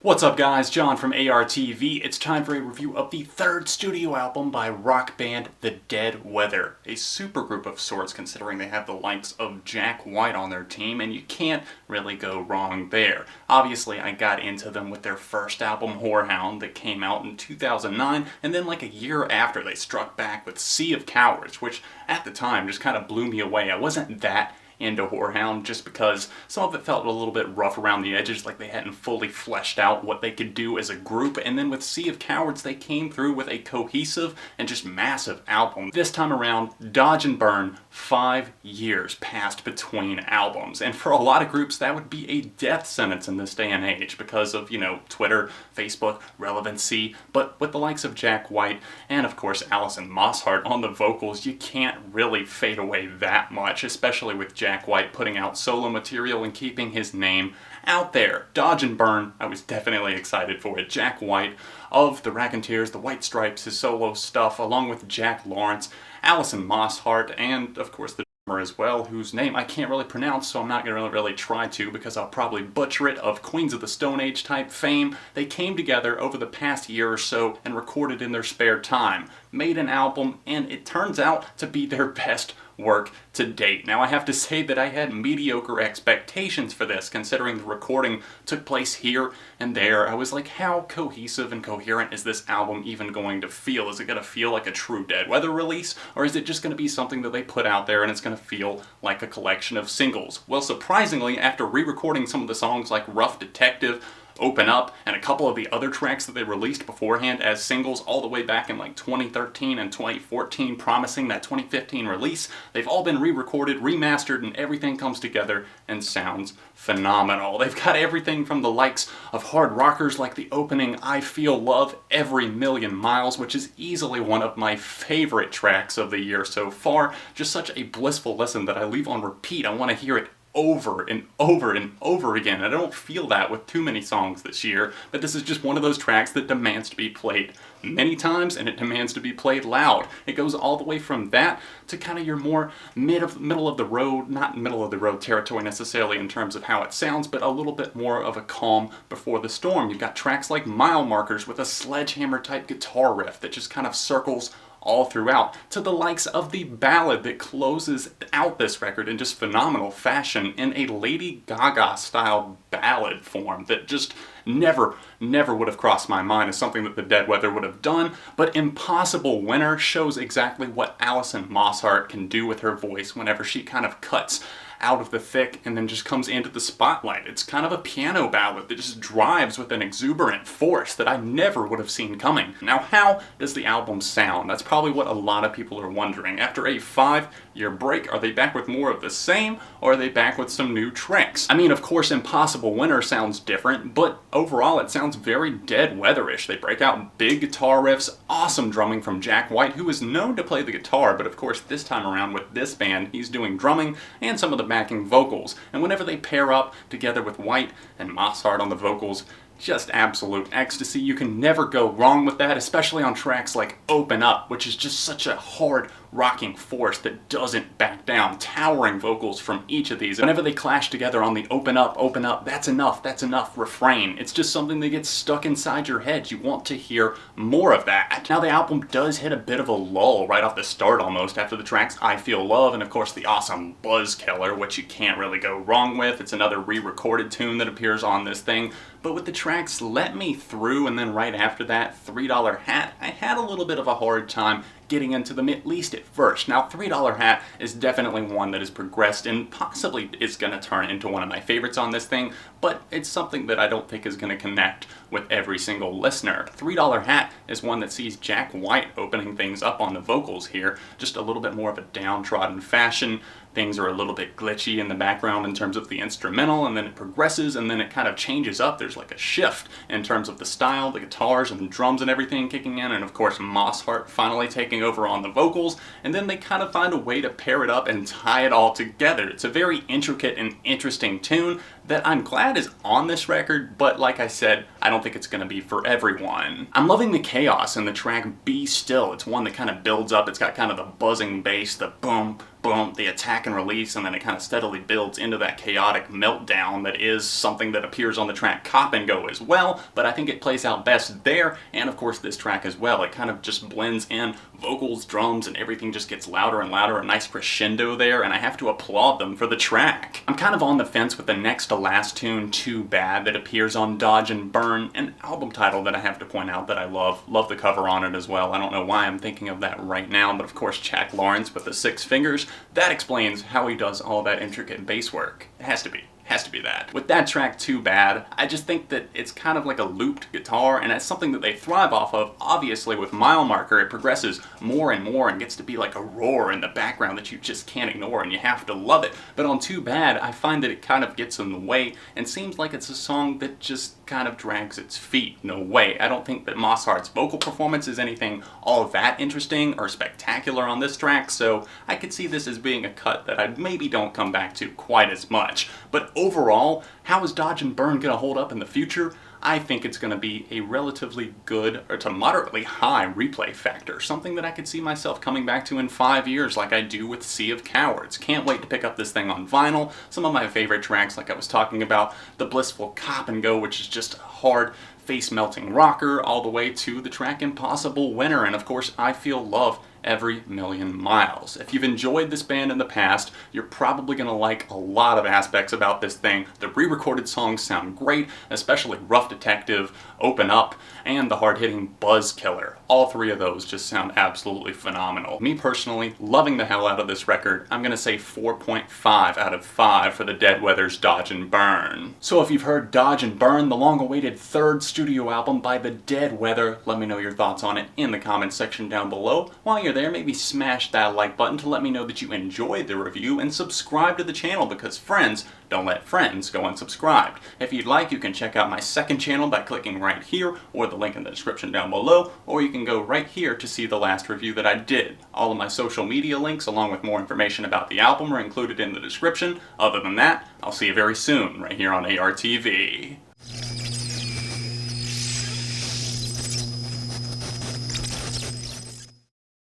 What's up guys, John from ARTV. It's time for a review of the third studio album by rock band The Dead Weather. A supergroup of sorts considering they have the likes of Jack White on their team, and you can't really go wrong there. Obviously I got into them with their first album, Whorehound, that came out in 2009, and then like a year after they struck back with Sea of Cowards, which at the time just kind of blew me away. I wasn't that into Whorehound just because some of it felt a little bit rough around the edges, like they hadn't fully fleshed out what they could do as a group, and then with Sea of Cowards they came through with a cohesive and just massive album. This time around, dodge and burn, 5 years passed between albums, and for a lot of groups that would be a death sentence in this day and age because of, Twitter, Facebook, relevancy, but with the likes of Jack White and of course Alison Mosshart on the vocals, you can't really fade away that much, especially with Jack White putting out solo material and keeping his name out there. Dodge and burn, I was definitely excited for it. Jack White of the Raconteurs, the White Stripes, his solo stuff, along with Jack Lawrence, Alison Mosshart, and of course the drummer as well, whose name I can't really pronounce, so I'm not going to really try to because I'll probably butcher it, of Queens of the Stone Age type fame. They came together over the past year or so and recorded in their spare time, made an album, and it turns out to be their best work to date. Now I have to say that I had mediocre expectations for this, considering the recording took place here and there. I was like, how cohesive and coherent is this album even going to feel? Is it going to feel like a true Dead Weather release, or is it just going to be something that they put out there and it's going to feel like a collection of singles? Well, surprisingly, after re-recording some of the songs like Rough Detective, Open Up, and a couple of the other tracks that they released beforehand as singles all the way back in like 2013 and 2014, promising that 2015 release, they've all been re-recorded, remastered, and everything comes together and sounds phenomenal. They've got everything from the likes of hard rockers like the opening I Feel Love Every Million Miles, which is easily one of my favorite tracks of the year so far. Just such a blissful listen that I leave on repeat. I want to hear it over and over and over again. I don't feel that with too many songs this year, but this is just one of those tracks that demands to be played many times, and it demands to be played loud. It goes all the way from that to kind of your more middle of the road, not middle of the road territory necessarily in terms of how it sounds, but a little bit more of a calm before the storm. You've got tracks like Mile Markers with a sledgehammer type guitar riff that just kind of circles all throughout, to the likes of the ballad that closes out this record in just phenomenal fashion in a Lady Gaga style ballad form that just never would have crossed my mind as something that the Dead Weather would have done, but Impossible Winner shows exactly what Alison Mosshart can do with her voice whenever she kind of cuts out of the thick and then just comes into the spotlight. It's kind of a piano ballad that just drives with an exuberant force that I never would have seen coming. Now, how does the album sound? That's probably what a lot of people are wondering. After a 5-year break, are they back with more of the same, or are they back with some new tricks? I mean, of course, Impossible Winner sounds different, but overall it sounds very Dead Weather-ish. They break out big guitar riffs, awesome drumming from Jack White, who is known to play the guitar, but of course this time around with this band, he's doing drumming and some of the backing vocals, and whenever they pair up together with White and Mosshart on the vocals, just absolute ecstasy. You can never go wrong with that, especially on tracks like Open Up, which is just such a hard rocking force that doesn't back down. Towering vocals from each of these. Whenever they clash together on the Open Up, that's enough refrain. It's just something that gets stuck inside your head. You want to hear more of that. Now the album does hit a bit of a lull right off the start almost after the tracks I Feel Love and of course the awesome Buzz Killer, which you can't really go wrong with. It's another re-recorded tune that appears on this thing. But with the tracks Let Me Through and then right after that, $3 Hat, I had a little bit of a hard time getting into them, at least at first. Now, $3 Hat is definitely one that has progressed and possibly is going to turn into one of my favorites on this thing, but it's something that I don't think is going to connect with every single listener. $3 Hat is one that sees Jack White opening things up on the vocals here, just a little bit more of a downtrodden fashion. Things are a little bit glitchy in the background in terms of the instrumental, and then it progresses, and then it kind of changes up. There's like a shift in terms of the style, the guitars and the drums and everything kicking in, and of course Mosshart finally taking over on the vocals, and then they kind of find a way to pair it up and tie it all together. It's a very intricate and interesting tune that I'm glad is on this record, but like I said, I don't think it's going to be for everyone. I'm loving the chaos in the track Be Still. It's one that kind of builds up. It's got kind of the buzzing bass, the boom, boom, the attack and release, and then it kind of steadily builds into that chaotic meltdown that is something that appears on the track Cop and Go as well, but I think it plays out best there, and of course this track as well. It kind of just blends in vocals, drums, and everything just gets louder and louder, a nice crescendo there, and I have to applaud them for the track. I'm kind of on the fence with the next to last tune, Too Bad, that appears on Dodge and Burn, an album title that I have to point out that I love. Love the cover on it as well. I don't know why I'm thinking of that right now, but of course Jack Lawrence with the 6 fingers, that explains how he does all that intricate bass work. It has to be. Has to be that. With that track, Too Bad, I just think that it's kind of like a looped guitar, and that's something that they thrive off of. Obviously, with Mile Marker, it progresses more and more and gets to be like a roar in the background that you just can't ignore, and you have to love it. But on Too Bad, I find that it kind of gets in the way, and seems like it's a song that just kind of drags its feet in a way. I don't think that Mosshart's vocal performance is anything all that interesting or spectacular on this track, so I could see this as being a cut that I maybe don't come back to quite as much. But overall, how is Dodge and Burn going to hold up in the future? I think it's going to be a relatively good or to moderately high replay factor, something that I could see myself coming back to in 5 years like I do with Sea of Cowards. Can't wait to pick up this thing on vinyl. Some of my favorite tracks, like I was talking about, the blissful Cop and Go, which is just a hard, face-melting rocker, all the way to the track Impossible Winner, and of course I Feel Love Every Million Miles. If you've enjoyed this band in the past, you're probably going to like a lot of aspects about this thing. The re-recorded songs sound great, especially Rough Detective, Open Up, and the hard-hitting Buzz Killer. All 3 of those just sound absolutely phenomenal. Me personally, loving the hell out of this record. I'm going to say 4.5 out of 5 for the Dead Weather's Dodge and Burn. So if you've heard Dodge and Burn, the long-awaited 3rd studio album by the Dead Weather, let me know your thoughts on it in the comments section down below. While you're there, maybe smash that like button to let me know that you enjoyed the review, and subscribe to the channel because friends don't let friends go unsubscribed. If you'd like, you can check out my second channel by clicking right here, or the link in the description down below, or you can go right here to see the last review that I did. All of my social media links, along with more information about the album, are included in the description. Other than that, I'll see you very soon, right here on ARTV.